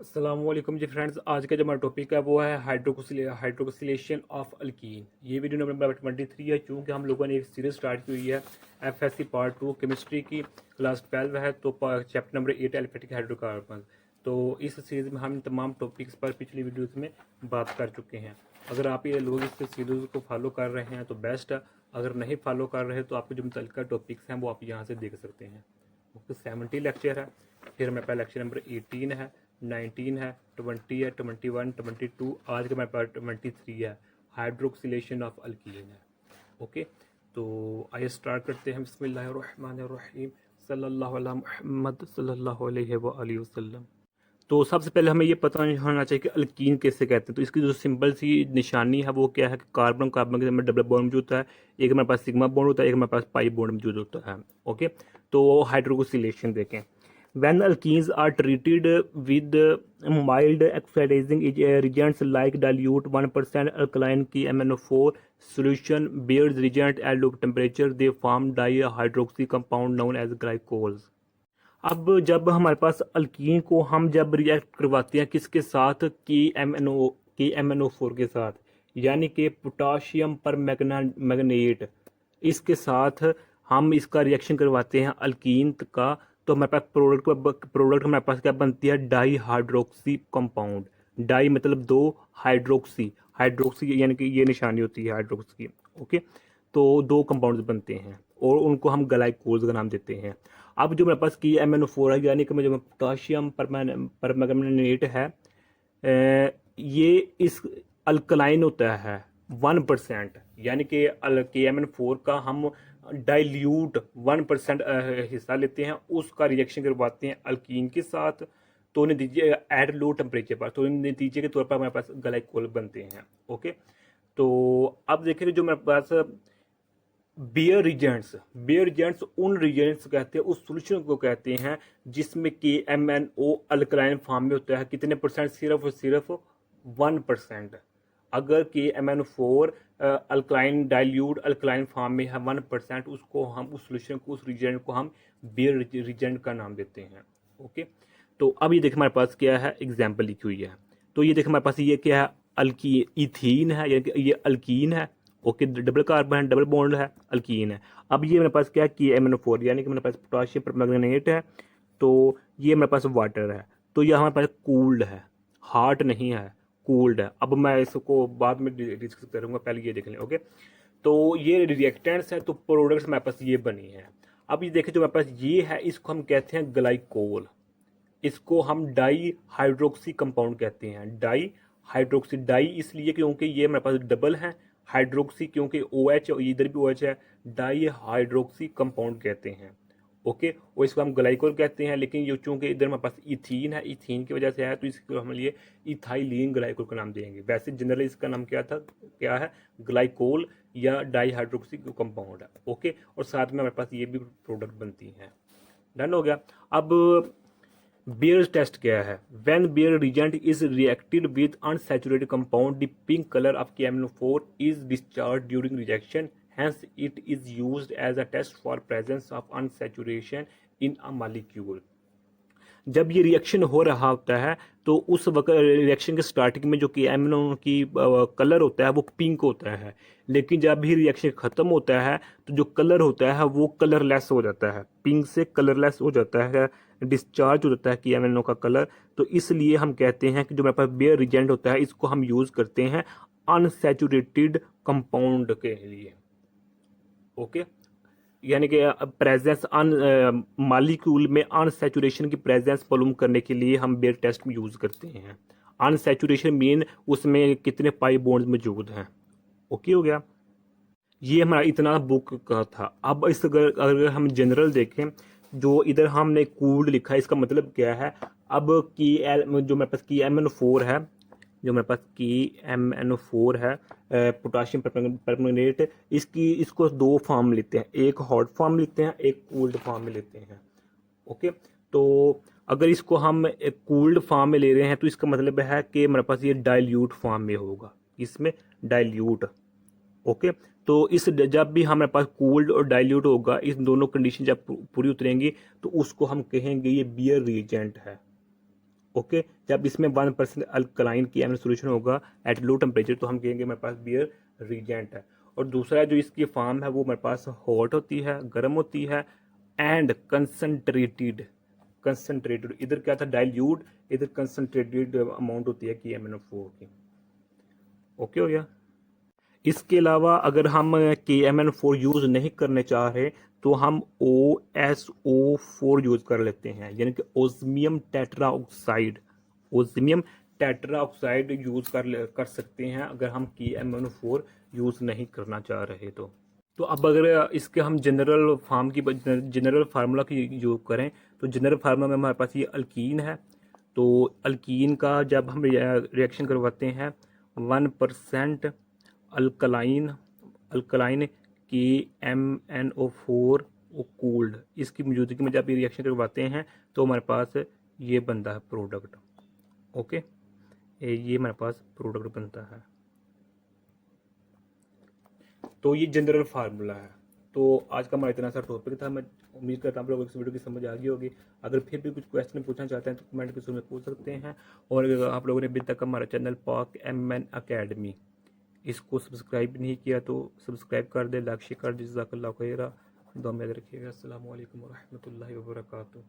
अस्सलामुअलैकुम जी फ्रेंड्स। आज का जो हमारा टॉपिक है वो है हाइड्रोक्सिलेशन ऑफ अल्कीन। ये वीडियो नंबर 23 है। चूँकि हम लोगों ने एक सीरीज स्टार्ट की हुई है एफएससी पार्ट 2 केमिस्ट्री की, क्लास 12 है, तो चैप्टर नंबर 8 एलिफेटिक हाइड्रोकार्बन। तो इस सीरीज़ में हम तमाम टॉपिक्स पर पिछली वीडियोज़ में बात कर चुके हैं। अगर आप ये लोग इस सीरीज़ को फॉलो कर रहे हैं तो बेस्ट है, अगर नहीं फॉलो कर रहे तो आपके जो मुतल्लिका टॉपिक्स हैं वो आप यहाँ से देख सकते हैं। 70 लेक्चर है, फिर हमारे पास लेक्चर नंबर 18 है, 19 है, 20 है, 21, 22, आज का हमारे पास 23 है, हाइड्रोक्सिलेशन ऑफ अल्कीन है। ओके, तो आइए स्टार्ट करते हैं। बिस्मिल्लाहिर्रहमानिर्रहीम, सल्लल्लाहु अला मुहम्मद सल्लल्लाहु अलैहि व आलिहि वसल्लम। तो सबसे पहले हमें ये पता होना चाहिए कि अल्कीन कैसे कहते हैं। तो इसकी जो सिंपल सी निशानी है वो क्या है कि कार्बन कार्बन के अंदर डबल बॉन्ड मौजूद होता है, एक हमारे पास सिग्मा बॉन्ड होता है, एक हमारे पास पाई बॉन्ड मौजूद होता है। ओके, तो हाइड्रोक्सिलेशन देखें। When alkenes are treated with mild oxidizing reagents like dilute 1% alkaline KMnO4 solution bears reagent at low temperature, they form dihydroxy compound known as glycols। अब जब हमारे पास अल्कीन को हम जब रिएक्ट करवाते हैं किसके साथ, KMnO4 के साथ, यानी कि पोटाशियम पर मैग्नेट, इसके साथ हम इसका रिएक्शन करवाते हैं अल्कीन का, तो हमारे पास प्रोडक्ट हमारे पास क्या बनती है, डाई हाइड्रोक्सी कंपाउंड। डाई मतलब दो, हाइड्रोक्सी, हाइड्रोक्सी यानी कि ये निशानी होती है हाइड्रोक्सी की। ओके, तो दो कंपाउंड्स बनते हैं और उनको हम ग्लाइकोल्स का नाम देते हैं। अब जो मेरे पास की MnO4 है, यानी कि जो पोटाशियम परमैंगनेट है, ये इस अल्कलाइन होता है 1%, यानी कि KMnO4 का हम डाइल्यूट 1% हिस्सा लेते हैं, उसका रिएक्शन करवाते हैं अल्कीन के साथ, तो नतीजे एट लो टेम्परेचर पर, तो नतीजे के तौर पर हमारे पास ग्लाइकोल बनते हैं। ओके, तो अब देखेंगे जो मेरे पास बेयर रिजेंट्स उन रिजेंट्स कहते हैं, उस सोल्यूशन को कहते हैं जिसमें KMnO अल्कलाइन फॉर्म में होता है। कितने परसेंट? सिर्फ और सिर्फ 1%। अगर KMnO4 alkaline dilute alkaline form में है 1%, उसको हम उस सोल्यूशन को, उस रिजेंट को हम बेयर रिजेंट का नाम देते हैं। ओके, तो अब ये देखिए हमारे पास क्या है, एग्जाम्पल लिखी हुई है। तो ये देखिए हमारे पास ये क्या है, इथीन है, यानी कि ये अल्कीन है। ओके, डबल कार्बन है, डबल बॉन्ड है, अल्कीन है। अब ये मेरे पास क्या है, KMnO4, यानी कि मेरे पास पोटाशियम परमैंगनेट है, तो ये मेरे पास वाटर है। तो ये हमारे पास कूल्ड है, हार्ट नहीं है, कूल्ड है। अब मैं इसको बाद में डिस्कस करूंगा, पहले ये देख लें। ओके, तो ये रिएक्टेंट्स है, तो प्रोडक्ट्स मेरे पास ये बनी है। अब ये देखें जो मेरे पास ये है, इसको हम कहते हैं ग्लाइकोल। इसको हम डाई हाइड्रोक्सी कंपाउंड कहते हैं। डाई हाइड्रोक्सी, डाई इसलिए क्योंकि ये मेरे पास डबल है, हाइड्रोक्सी क्योंकि OH, इधर भी OH है, डाई हाइड्रोक्सी कंपाउंड कहते हैं। ओके, और इसको हम ग्लाइकोल कहते हैं, लेकिन ये चूंकि इधर हमारे पास इथीन है, इथीन की वजह से है, तो इसको हम लिए इथाइलिन ग्लाइकोल का नाम देंगे। वैसे जनरली इसका नाम क्या था, क्या है, ग्लाइकोल या डाई हाइड्रोक्सी कंपाउंड है। ओके, और साथ में हमारे पास ये भी प्रोडक्ट बनती हैं। डन हो गया। अब बेयर टेस्ट क्या है, when Baeyer reagent is reacted with unsaturated compound, the pink colour of KMnO4 is discharge during rejection, hence it is used as a test for presence of unsaturation in a molecule। जब ये reaction हो रहा होता है तो उस वक्त reaction के स्टार्टिंग में जो कि एमिनो की कलर होता है वो पिंक होता है, लेकिन जब भी रिएक्शन ख़त्म होता है तो जो कलर होता है वो कलरलेस हो जाता है, पिंक से कलरलेस हो जाता है, डिस्चार्ज हो जाता है कि एमिनो का कलर। तो इसलिए हम कहते हैं कि जो मेरे पास बेयर रिजेंट होता है इसको हम यूज़ करते हैं अनसैचुरेटेड कंपाउंड के लिए। ओके, यानी कि प्रेजेंस अन मालिक्यूल में अनसैचुरेशन की प्रेजेंस मालूम करने के लिए हम बेयर टेस्ट में यूज़ करते हैं। अनसैचुरेशन मीन उसमें कितने पाई बॉन्ड्स मौजूद हैं। ओके हो गया, ये हमारा इतना बुक का था। अब इस अगर हम जनरल देखें, जो इधर हमने कूल्ड लिखा है इसका मतलब क्या है। अब की जो मेरे पास की MnO4 है, जो मेरे पास की MnO4 है, पोटाशियम परमैंगनेट, इसको दो फॉर्म लेते हैं, एक हॉट फॉर्म लेते हैं, एक कूल्ड फॉर्म में लेते हैं। ओके, तो अगर इसको हम एक कूल्ड फॉर्म में ले रहे हैं तो इसका मतलब है कि मेरे पास ये डाइल्यूट फॉर्म में होगा, इसमें डाइल्यूट। ओके, तो इस जब भी हमारे पास कूल्ड और डाइल्यूट होगा, इस दोनों कंडीशन जब पूरी उतरेंगी तो उसको हम कहेंगे ये बियर रिएजेंट है। ओके, जब इसमें 1% अल्कलाइन की एमएन सोल्यूशन होगा एट लो टेम्परेचर तो हम कहेंगे मेरे पास बियर रिजेंट है। और दूसरा जो इसकी फॉर्म है वो मेरे पास हॉट होती है, गर्म होती है, एंड कंसनट्रेटेड इधर क्या था डाइल्यूट, इधर कंसनट्रेटेड अमाउंट होती है कि MnO4 की। ओके हो गया। इसके अलावा अगर हम KMnO4 यूज़ नहीं करने चाह रहे तो हम OSO4 यूज़ कर लेते हैं, यानी कि osmium tetra oxide. Osmium tetra oxide use कर सकते हैं अगर हम KMnO4 यूज़ नहीं करना चाह रहे तो अब अगर इसके हम जनरल फार्मूला की यूज़ करें तो जनरल फार्मूला में हमारे पास ये अल्कीन है। तो अल्कीन का जब हम रिएक्शन करवाते हैं 1% अल्कलाइन अल्कलाइन KMnO4 कूल्ड, इसकी मौजूदगी में जब ये रिएक्शन करवाते हैं तो हमारे पास ये बनता है प्रोडक्ट। ओके, ये हमारे पास प्रोडक्ट बनता है। तो ये जनरल फार्मूला है। तो आज का हमारा इतना सा टॉपिक था। मैं उम्मीद करता हूँ आप लोगों को इस वीडियो की समझ आ गई होगी। अगर फिर भी कुछ क्वेश्चन पूछना चाहते हैं तो कमेंट के थ्रू में पूछ सकते हैं। और अगर आप लोगों ने अभी तक हमारा चैनल पाक MN अकेडमी इसको सब्सक्राइब नहीं किया तो सब्सक्राइब कर दे, लाइक शेयर कर दे। जज़ाकल्लाहु खैरा। दुआ में याद रखिएगा। अस्सलामु अलैकुम व रहमतुल्लाहि व बरकातुहू।